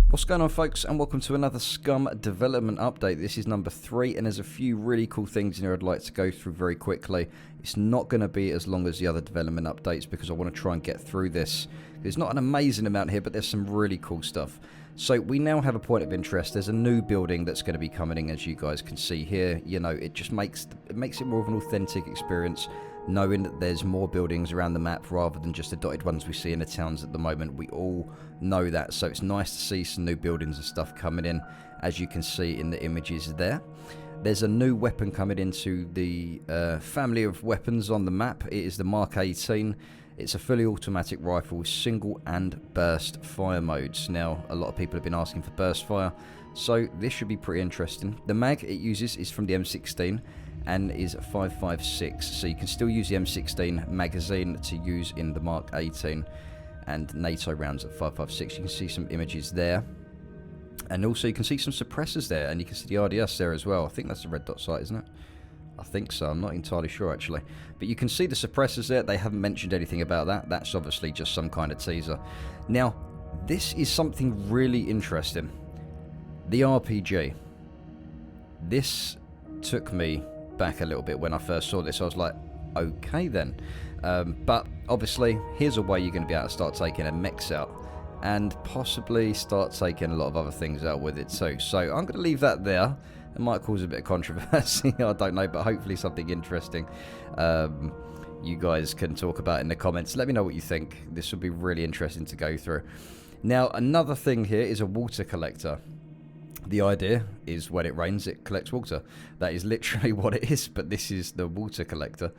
What's going on, folks, and welcome to another Scum development update. This is number 3, and there's a few really cool things in here I'd like to go through very quickly. It's not going to be as long as the other development updates because I want to try and get through this. There's not an amazing amount here, but there's some really cool stuff. So we now have a point of interest. There's a new building that's going to be coming in, as you guys can see here. You know, it just makes it more of an authentic experience, knowing that there's more buildings around the map rather than just the dotted ones we see in the towns at the moment. We all know that, so it's nice to see some new buildings and stuff coming in, as you can see in the images there. There's a new weapon coming into the family of weapons on the map. It is the Mk-18. It's a fully automatic rifle with single and burst fire modes. Now, a lot of people have been asking for burst fire, so this should be pretty interesting. The mag it uses is from the M16 and is 5.56, so you can still use the M16 magazine to use in the Mk-18 and NATO rounds at 5.56. You can see some images there, and also you can see some suppressors there, and you can see the RDS there as well. I think that's the red dot sight, isn't it? I think so. I'm not entirely sure, actually. But you can see the suppressors there. They haven't mentioned anything about that. That's obviously just some kind of teaser. Now, this is something really interesting. The RPG. This took me back a little bit when I first saw this. I was like, okay then. But obviously, here's a way you're going to be able to start taking a mix out and possibly start taking a lot of other things out with it too. So I'm going to leave that there. It might cause a bit of controversy, I don't know, but hopefully something interesting you guys can talk about in the comments. Let me know what you think. This will be really interesting to go through. Now, another thing here is a water collector. The idea is when it rains, it collects water. That is literally what it is, but this is the water collector.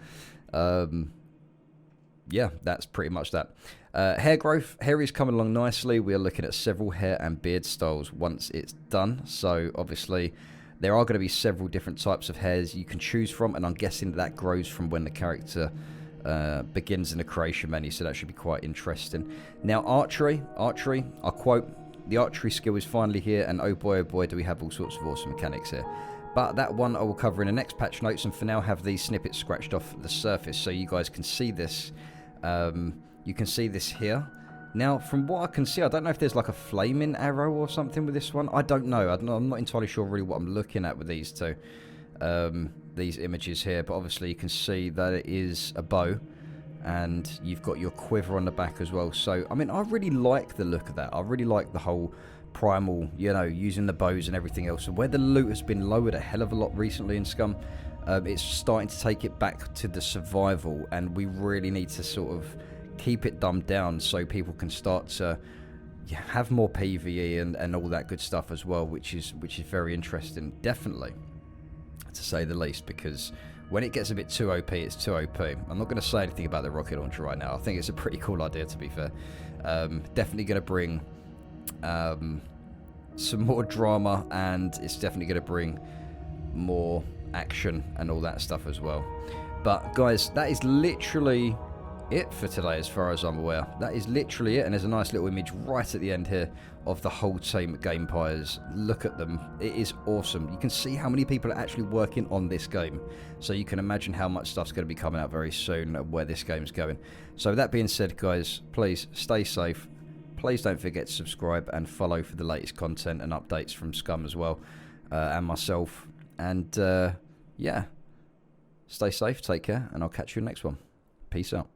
Yeah, that's pretty much that. Hair growth. Hair is coming along nicely. We are looking at several hair and beard styles once it's done. So, obviously, there are going to be several different types of hairs you can choose from, and I'm guessing that grows from when the character begins in the creation menu, so that should be quite interesting. Now, archery, I'll quote, "The archery skill is finally here, and oh boy, do we have all sorts of awesome mechanics here." But that one I will cover in the next patch notes, and for now have these snippets scratched off the surface so you guys can see this. You can see this here. Now, from what I can see, I don't know if there's like a flaming arrow or something with this one. I don't know. I'm not entirely sure really what I'm looking at with these two. These images here. But obviously you can see that it is a bow. And you've got your quiver on the back as well. So, I mean, I really like the look of that. I really like the whole primal, you know, using the bows and everything else. And where the loot has been lowered a hell of a lot recently in Scum, it's starting to take it back to the survival. And we really need to sort of keep it dumbed down so people can start to have more PvE and all that good stuff as well, which is very interesting, definitely, to say the least, because when it gets a bit too OP, it's too OP. I'm not going to say anything about the rocket launcher right now. I think it's a pretty cool idea, to be fair. Definitely going to bring some more drama, and it's definitely going to bring more action and all that stuff as well. But guys, that is literally it for today, as far as I'm aware. That is literally it, and there's a nice little image right at the end here of the whole team at Gamepires. Look at them. It is awesome. You can see how many people are actually working on this game, so you can imagine how much stuff's going to be coming out very soon and where this game's going. So with that being said, guys, please stay safe. Please don't forget to subscribe and follow for the latest content and updates from Scum as well, and myself. And yeah, stay safe, take care, and I'll catch you in the next one. Peace out.